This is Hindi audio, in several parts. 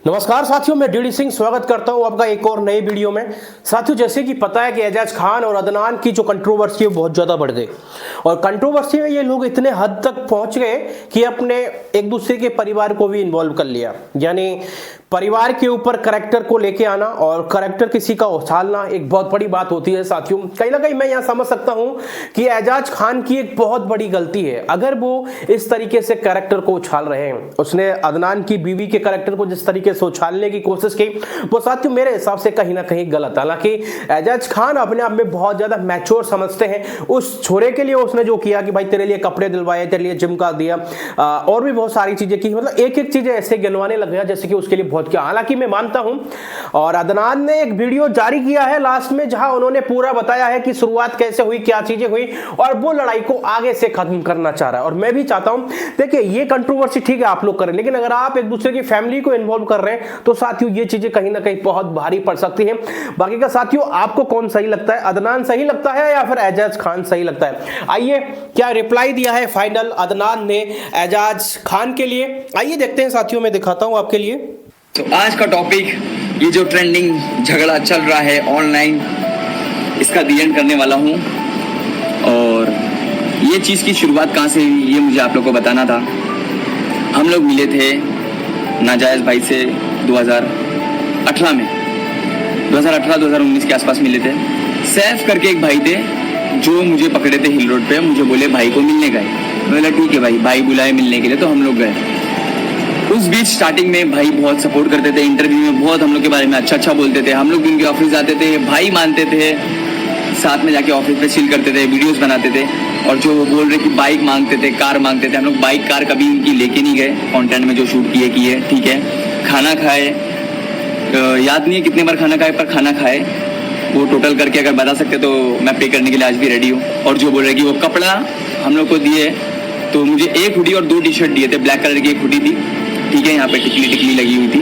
नमस्कार साथियों, मैं डीडी सिंह स्वागत करता हूं आपका एक और नए वीडियो में। साथियों, जैसे कि पता है कि एजाज खान और अदनान की जो कंट्रोवर्सी है बहुत ज़्यादा बढ़ गई और कंट्रोवर्सी में ये लोग इतने हद तक पहुंच गए कि अपने एक दूसरे के परिवार को भी इन्वॉल्व कर लिया। यानी परिवार के ऊपर करैक्टर को लेके आना और करैक्टर किसी का उछालना एक बहुत बड़ी बात होती है। साथियों, कहीं ना कहीं मैं यहाँ समझ सकता हूँ कि एजाज खान की एक बहुत बड़ी गलती है अगर वो इस तरीके से कैरेक्टर को उछाल रहे हैं। उसने अदनान की बीवी के कैरेक्टर को जिस तरीके से उछालने की कोशिश की वो साथियों मेरे हिसाब से कहीं ना कहीं गलत। हालांकि एजाज खान अपने आप में बहुत ज्यादा मैच्योर समझते हैं। उस छोरे के लिए उसने जो किया कि भाई तेरे लिए कपड़े दिलवाए, तेरे लिए जिम का दिया और भी बहुत सारी चीजें की, मतलब एक एक चीजें ऐसे गिनवाने लग गया जैसे कि उसके लिए बहुत क्या। हालांकि मैं मानता हूं और अदनान ने एक वीडियो जारी किया है लास्ट में जहां उन्होंने पूरा बताया है कि शुरुआत कैसे हुई, क्या चीजें हुई और वो लड़ाई को आगे से खत्म करना चाह रहा है। और मैं भी चाहता हूं, देखिए ये कंट्रोवर्सी ठीक है आप लोग करें, लेकिन अगर आप एक दूसरे की फैमिली को इन्वॉल्व कर रहे हैं तो साथियों ये चीजें कहीं ना कहीं बहुत भारी पड़ सकती हैं। बाकी का साथियों आपको कौन सही लगता है, अदनान सही लगता है या फिर एजाज खान सही लगता है? आइए, क्या रिप्लाई दिया है फाइनल अदनान ने एजाज खान के लिए, आइए देखते हैं साथियों, मैं दिखाता हूं आपके लिए। तो आज का टॉपिक ये जो ट्रेंडिंग झगड़ा चल रहा है ऑनलाइन, इसका रिएक्ट करने वाला हूँ। और ये चीज़ की शुरुआत कहाँ से हुई ये मुझे आप लोग को बताना था। हम लोग मिले थे नाजायज़ भाई से 2018 में, 2018-2019 के आसपास मिले थे। सैफ करके एक भाई थे जो मुझे पकड़े थे हिल रोड पे, मुझे बोले भाई को मिलने गए। बोला ठीक है भाई बुलाए मिलने के लिए, तो हम लोग गए। उस बीच स्टार्टिंग में भाई बहुत सपोर्ट करते थे, इंटरव्यू में बहुत हम लोग के बारे में अच्छा बोलते थे। हम लोग उनके ऑफिस जाते थे, भाई मानते थे, साथ में जाके ऑफिस पे चिल करते थे, वीडियोस बनाते थे। और जो वो बोल रहे कि बाइक मांगते थे, कार मांगते थे, हम लोग बाइक कार कभी उनकी लेके नहीं गए। कंटेंट में जो शूट किए ठीक है। खाना खाए, याद नहीं है कितने बार खाना खाए, पर खाना खाए वो टोटल करके अगर बता सकते तो मैं पे करने के लिए आज भी रेडी हूँ। और जो बोल रहे कि वो कपड़ा हम लोग को दिए, तो मुझे एक हुडी और 2 टी शर्ट दिए थे। ब्लैक कलर की एक हुडी थी, ठीक है, यहाँ पे टिकली लगी हुई थी,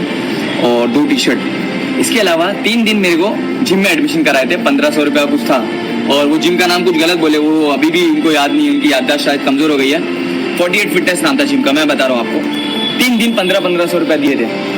और 2 टी शर्ट। इसके अलावा 3 दिन मेरे को जिम में एडमिशन कराए थे, 1500 रुपया कुछ था। और वो जिम का नाम कुछ गलत बोले, वो अभी भी उनको याद नहीं है, उनकी याददाश्त शायद कमजोर हो गई है। 48 फिटनेस नाम था जिम का, मैं बता रहा हूँ आपको। 3 दिन 1500 रुपया दिए थे।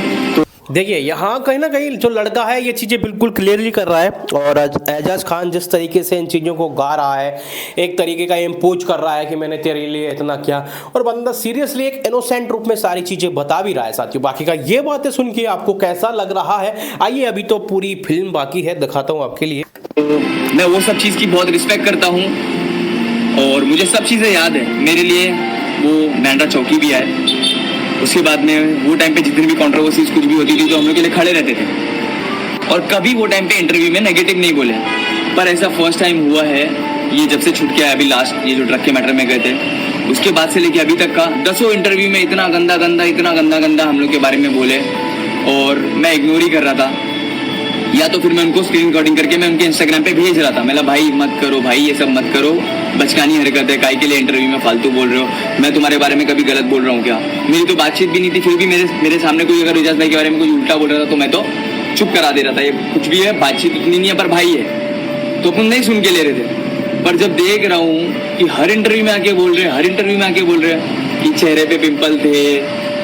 देखिए यहाँ कहीं ना कहीं जो लड़का है ये चीज़ें बिल्कुल क्लियरली कर रहा है और एजाज खान जिस तरीके से इन चीज़ों को गा रहा है, एक तरीके का इम्पोज कर रहा है कि मैंने तेरे लिए इतना किया, और बंदा सीरियसली एक इनोसेंट रूप में सारी चीज़ें बता भी रहा है। साथियों बाकी का ये बातें सुन के आपको कैसा लग रहा है, आइए अभी तो पूरी फिल्म बाकी है, दिखाता हूँ आपके लिए। तो मैं वो सब चीज़ की बहुत रिस्पेक्ट करता हूँ और मुझे सब चीज़ें याद है। मेरे लिए वो मैंड्रा चौकी भी है। उसके बाद में वो टाइम पे जितनी भी कंट्रोवर्सीज कुछ भी होती थी तो हम लोग के लिए खड़े रहते थे और कभी वो टाइम पे इंटरव्यू में नेगेटिव नहीं बोले। पर ऐसा फर्स्ट टाइम हुआ है ये जब से छूट के आया, अभी लास्ट ये जो ट्रक के मैटर में गए थे, उसके बाद से लेके अभी तक का 10 इंटरव्यू में इतना गंदा हम लोग के बारे में बोले और मैं इग्नोर ही कर रहा था। या तो फिर मैं उनको स्क्रीन रिकॉर्डिंग करके मैं उनके इंस्टाग्राम पे भेज रहा था। मैं भाई मत करो भाई, ये सब मत करो, बचकानी हरकत है, काहे के लिए इंटरव्यू में फालतू बोल रहे हो, मैं तुम्हारे बारे में कभी गलत बोल रहा हूँ क्या? मेरी तो बातचीत भी नहीं थी, फिर भी मेरे सामने कोई अगर एजाज भाई के बारे में कोई उल्टा बोल रहा था तो मैं तो चुप करा दे रहा था। ये कुछ भी है, बातचीत इतनी नहीं है, पर भाई है तो अपन नहीं सुन के ले रहे थे। पर जब देख रहा हूँ कि हर इंटरव्यू में आके बोल रहे हैं कि चेहरे पे पिंपल थे,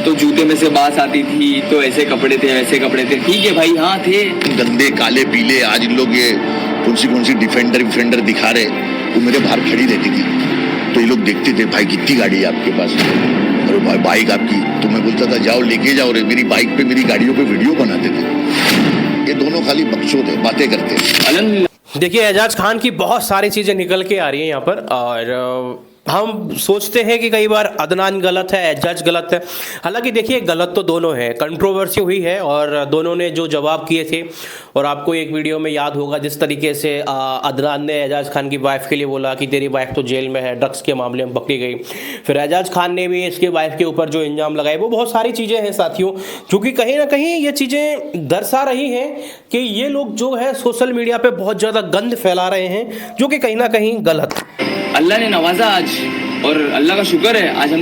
तो जूते में से बास आती थी, तो ऐसे कपड़े थे वैसे कपड़े थे, ठीक है भाई, हाँ थे गंदे काले पीले। आज इन लोग ये कौन सी डिफेंडर दिखा रहे, वो मेरे बाहर खड़ी रहती थी तो ये लोग देखते थे भाई कितनी गाड़ी है आपके पास, अरे भाई बाइक आपकी, तो मैं बोलता था जाओ लेके जाओ रे। मेरी बाइक पे मेरी गाड़ियों पे वीडियो बनाते थे। ये दोनों खाली बकचोद है, बातें करते। देखिए एजाज खान की बहुत सारी चीज़ें निकल के आ रही हैं यहाँ पर और हम सोचते हैं कि कई बार अदनान गलत है, एजाज गलत है। हालांकि देखिए गलत तो दोनों है, कंट्रोवर्सी हुई है और दोनों ने जो जवाब किए थे, और आपको एक वीडियो में याद होगा जिस तरीके से अदनान ने एजाज खान की वाइफ के लिए बोला कि तेरी वाइफ तो जेल में है, ड्रग्स के मामले में पकड़ी गई। फिर एजाज खान ने भी इसके वाइफ के ऊपर जो इल्ज़ाम लगाए, वो बहुत सारी चीज़ें हैं साथियों, क्योंकि कहीं ना कहीं ये चीज़ें दर्शा रही हैं कि ये लोग जो है सोशल मीडिया पर बहुत ज़्यादा गंद फैला रहे हैं, जो कि कहीं ना कहीं गलत। अल्लाह ने नवाजा आज, और अल्लाह का शुक्र है आज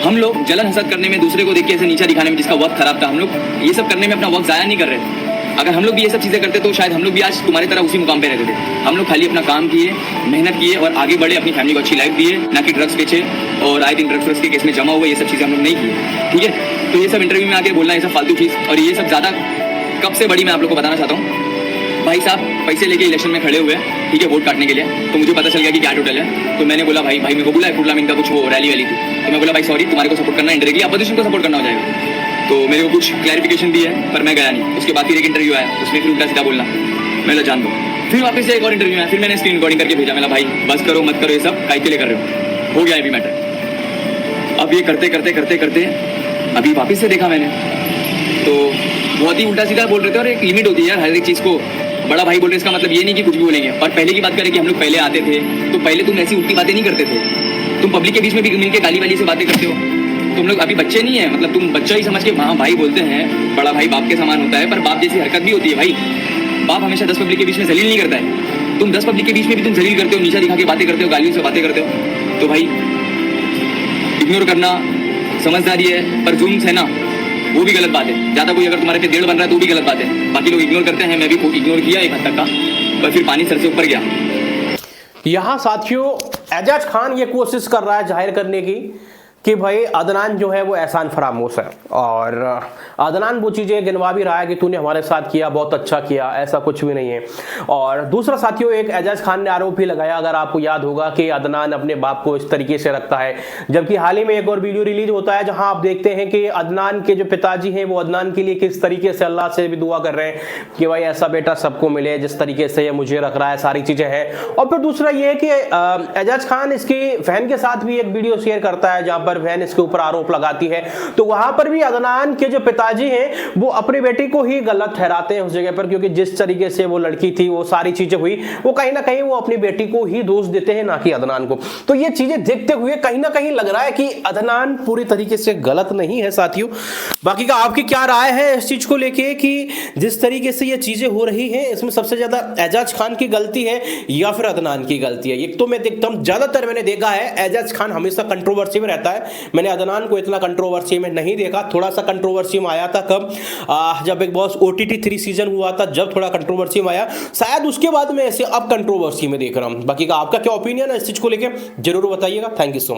हम लोग जलन हसद करने में, दूसरे को देख के ऐसे नीचा दिखाने में, जिसका वक्त खराब था, हम लोग ये सब करने में अपना वक्त ज़ाया नहीं कर रहे। अगर हम लोग भी ये सब चीज़ें करते तो शायद हम लोग भी आज तुम्हारी तरह उसी मुकाम पे रहते थे। हम लोग खाली अपना काम किए, मेहनत किए और आगे बढ़े, अपनी फैमिली को अच्छी लाइफ दिए, ना कि ड्रग्स बेचे और आए दिन ड्रग्स के केस में जमा हुए, ये सब चीज़ें हम लोग नहीं किए, ठीक है। तो ये सब इंटरव्यू में आके बोलना, ये सब फालतू चीज़, और ये सब ज़्यादा कब से बड़ी मैं आप लोग को बताना चाहता हूँ। भाई साहब पैसे लेके इलेक्शन में खड़े हुए हैं, ठीक है, वोट काटने के लिए। तो मुझे पता चल गया कि क्या टोटल है। तो मैंने बोला भाई मेरे को बोला है कुर्ला का कुछ वो रैली वाली थी, तो मैं बोला भाई सॉरी, तुम्हारे को सपोर्ट करना इंडायरेक्टली अपोजिशन को सपोर्ट करना हो जाएगा। तो मेरे को कुछ क्लैरिफिकेशन दी है, पर मैं गया नहीं। उसके बाद फिर एक इंटरव्यू आया, उसमें फिर उल्टा सीधा बोलना, मैं जान दो। फिर वापस से एक और इंटरव्यू आया, फिर मैंने स्क्रीन रिकॉर्डिंग करके भेजा। मैं भाई बस करो, मत करो, ये सब काहे के लिए कर रहे हो गया अभी मैटर। अब ये करते करते करते करते अभी वापस से देखा मैंने, तो बहुत ही उल्टा सीधा बोल रहे थे। और एक लिमिट होती है यार हर एक चीज़ को। बड़ा भाई बोल रहे, इसका मतलब ये नहीं कि कुछ भी बोलेंगे। और पहले की बात करें कि हम लोग पहले आते थे, तो पहले तुम ऐसी उल्टी बातें नहीं करते थे। तुम पब्लिक के बीच में भी मिलकर गाली वाली से बातें करते हो। तुम लोग अभी बच्चे नहीं है, मतलब तुम बच्चा ही समझ के हाँ भाई बोलते हैं। बड़ा भाई बाप के समान होता है, पर बाप जैसी हरकत भी होती है भाई। बाप हमेशा 10 पब्लिक के बीच में जलील नहीं करता है। तुम 10 पब्लिक के बीच में भी तुम जलील करते हो, नीचा दिखा के बातें करते हो, गालियों से बातें करते हो। तो भाई इग्नोर करना समझदारी है, पर जुल्म है ना, वो भी गलत बात है। ज़्यादा कोई अगर तुम्हारे पे डेढ़ बन रहा है तो भी गलत बात है। बाकी लोग इग्नोर करते हैं, मैं भी इग्नोर किया एक हद तक का, पर फिर पानी सर से ऊपर गया। यहाँ साथियों एजाज खान ये कोशिश कर रहा है जाहिर करने की कि भाई अदनान जो है वो एहसान फरामोश है, और अदनान वो चीज़ें गिनवा भी रहा है कि तूने हमारे साथ किया, बहुत अच्छा किया, ऐसा कुछ भी नहीं है। और दूसरा साथियों एक एजाज खान ने आरोप भी लगाया, अगर आपको याद होगा, कि अदनान अपने बाप को इस तरीके से रखता है। जबकि हाल ही में एक और वीडियो रिलीज होता है जहां आप देखते हैं कि अदनान के जो पिताजी हैं वो अदनान के लिए किस तरीके से अल्लाह से भी दुआ कर रहे हैं कि भाई ऐसा बेटा सबको मिले जिस तरीके से ये मुझे रख रहा है, सारी चीज़ें हैं। और फिर दूसरा ये है कि एजाज खान इसकी बहन के साथ भी एक वीडियो शेयर करता है जहां पर बहन इसके ऊपर आरोप लगाती है। तो वहां पर भी अदनान के जो पिताजी हैं वो अपनी बेटी को ही गलत ठहराते हैं उस जगह पर, क्योंकि जिस तरीके से वो लड़की थी, वो सारी चीजें हुई, वो कहीं ना कहीं वो अपनी बेटी को ही दोष देते हैं, ना कि अदनान को। तो ये चीजें देखते हुए कहीं ना कहीं लग रहा है कि अदनान पूरी तरीके से गलत नहीं है साथियों। बाकी का आपकी क्या राय है इस चीज को लेके कि जिस तरीके से ये चीजें हो रही हैं, इसमें सबसे ज्यादा एजाज खान की गलती है या फिर अदनान की गलती है? एक तो मैं देखता हूं, ज्यादातर मैंने देखा है एजाज खान हमेशा कंट्रोवर्सी में रहता है। मैंने अदनान को इतना कंट्रोवर्सी में नहीं देखा। थोड़ा सा कंट्रोवर्सी में आया था कब, जब बिग बॉस OTT 3 सीजन हुआ था, जब थोड़ा कंट्रोवर्सी में आया, शायद उसके बाद मैं ऐसे अब कंट्रोवर्सी में देख रहा हूं। बाकी का आपका क्या ओपिनियन है इस चीज को लेकर, जरूर बताइएगा। Thank you so much.